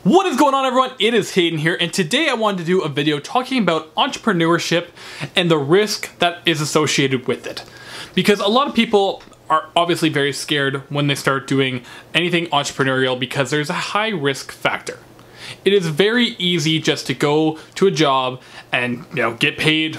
What is going on, everyone? It is Hayden here, and today I wanted to do a video talking about entrepreneurship and the risk that is associated with it. Because a lot of people are obviously very scared when they start doing anything entrepreneurial because there's a high risk factor. It is very easy just to go to a job and get paid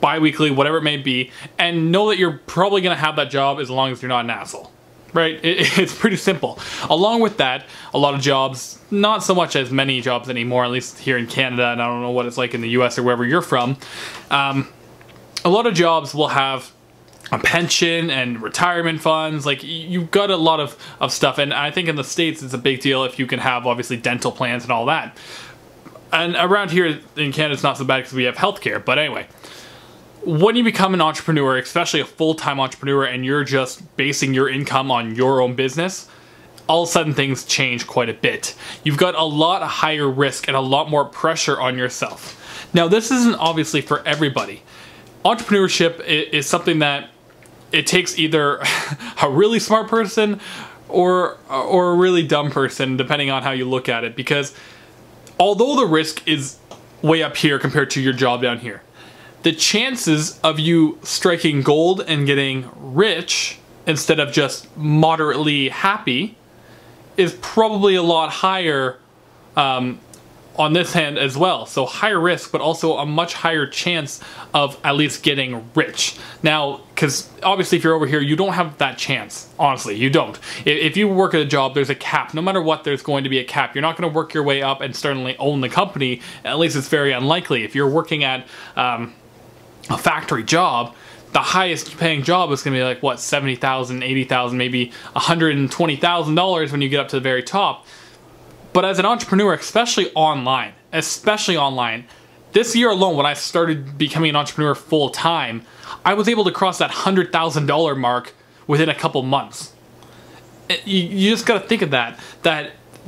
bi-weekly, whatever it may be, and know that you're probably going to have that job as long as you're not an asshole. Right? It's pretty simple. Along with that, a lot of jobs, not so much as many jobs anymore, at least here in Canada, and I don't know what it's like in the US or wherever you're from, a lot of jobs will have a pension and retirement funds. Like, you've got a lot of stuff, and I think in the States it's a big deal if you can have, obviously, dental plans and all that. And around here in Canada it's not so bad because we have healthcare, but anyway. When you become an entrepreneur, especially a full-time entrepreneur, and you're just basing your income on your own business, all of a sudden things change quite a bit. You've got a lot higher risk and a lot more pressure on yourself. Now, this isn't obviously for everybody. Entrepreneurship is something that it takes either a really smart person or a really dumb person, depending on how you look at it, because although the risk is way up here compared to your job down here, the chances of you striking gold and getting rich instead of just moderately happy is probably a lot higher on this hand as well. So higher risk, but also a much higher chance of at least getting rich. Now, because obviously if you're over here, you don't have that chance. Honestly, you don't. If you work at a job, there's a cap. No matter what, there's going to be a cap. You're not going to work your way up and suddenly own the company. At least it's very unlikely. If you're working at a factory job, the highest paying job is going to be like, what, $70,000, $80,000, maybe $120,000 when you get up to the very top. But as an entrepreneur, especially online, this year alone, when I started becoming an entrepreneur full time, I was able to cross that $100,000 mark within a couple months. You just got to think of that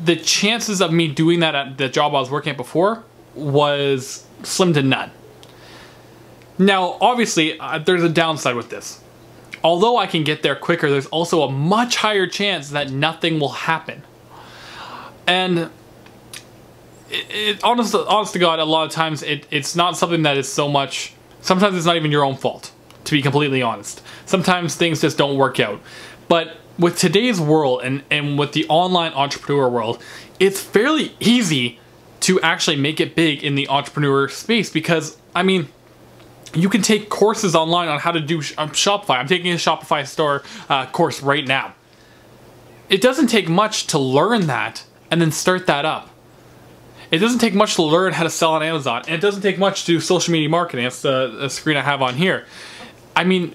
the chances of me doing that at the job I was working at before was slim to none. Now, obviously, there's a downside with this. Although I can get there quicker, there's also a much higher chance that nothing will happen. And honest to God, a lot of times it's not something that is so much. Sometimes it's not even your own fault, to be completely honest. Sometimes things just don't work out. But with today's world and with the online entrepreneur world, it's fairly easy to actually make it big in the entrepreneur space because, I mean, you can take courses online on how to do Shopify. I'm taking a Shopify store course right now. It doesn't take much to learn that and then start that up. It doesn't take much to learn how to sell on Amazon, and it doesn't take much to do social media marketing. That's the screen I have on here. I mean,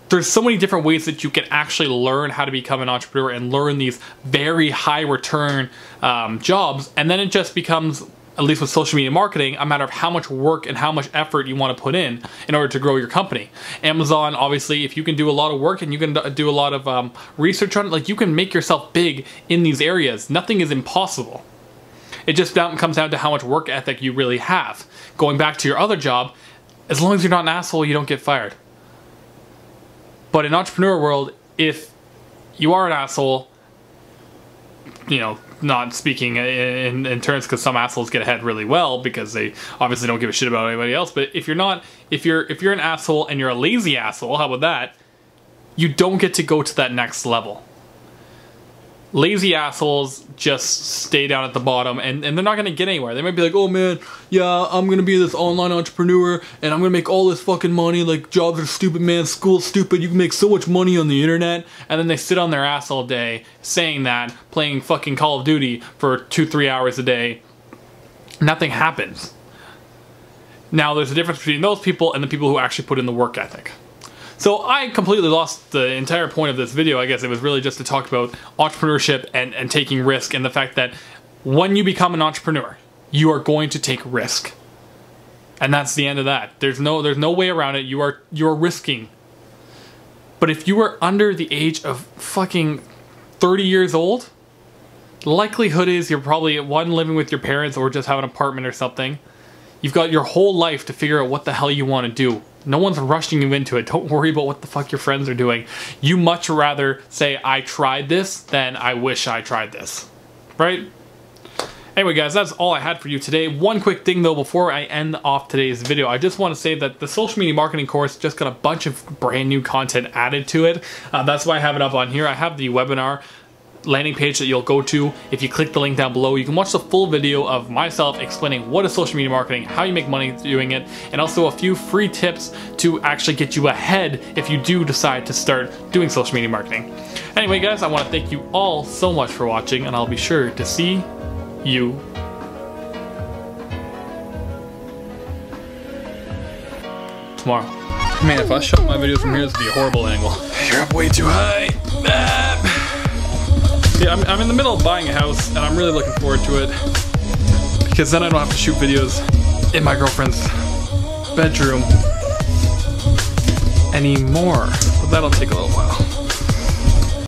there's so many different ways that you can actually learn how to become an entrepreneur and learn these very high return jobs, and then it just becomes, at least with social media marketing, a matter of how much work and how much effort you want to put in order to grow your company. Amazon, obviously, if you can do a lot of work and you can do a lot of research on it, like, you can make yourself big in these areas. Nothing is impossible. It just comes down to how much work ethic you really have. Going back to your other job, as long as you're not an asshole, you don't get fired. But in entrepreneur world, if you are an asshole, not speaking in terms, because some assholes get ahead really well because they obviously don't give a shit about anybody else. But if you're not, if you're an asshole and you're a lazy asshole, how about that? You don't get to go to that next level. Lazy assholes just stay down at the bottom, and they're not going to get anywhere. They might be like, oh man, yeah, I'm going to be this online entrepreneur, and I'm going to make all this fucking money, like, jobs are stupid, man, school's stupid, you can make so much money on the internet, and then they sit on their ass all day, saying that, playing fucking Call of Duty for 2-3 hours a day. Nothing happens. Now, there's a difference between those people and the people who actually put in the work ethic. So I completely lost the entire point of this video. I guess it was really just to talk about entrepreneurship and taking risk, and the fact that when you become an entrepreneur, you are going to take risk. And that's the end of that. There's no way around it. You're risking. But if you are under the age of fucking 30 years old, the likelihood is you're probably, one, living with your parents or just have an apartment or something. You've got your whole life to figure out what the hell you want to do. No one's rushing you into it. Don't worry about what the fuck your friends are doing. You much rather say, I tried this, than I wish I tried this. Right? Anyway guys, that's all I had for you today. One quick thing though before I end off today's video. I just want to say that the social media marketing course just got a bunch of brand new content added to it. That's why I have it up on here. I have the webinar landing page that you'll go to. If you click the link down below, you can watch the full video of myself explaining what is social media marketing, how you make money doing it, and also a few free tips to actually get you ahead if you do decide to start doing social media marketing. Anyway guys, I want to thank you all so much for watching, and I'll be sure to see you tomorrow. Man, if I shot my videos from here, this would be a horrible angle. You're up way too high. Yeah, I'm in the middle of buying a house, and I'm really looking forward to it because then I don't have to shoot videos in my girlfriend's bedroom anymore. But that'll take a little while.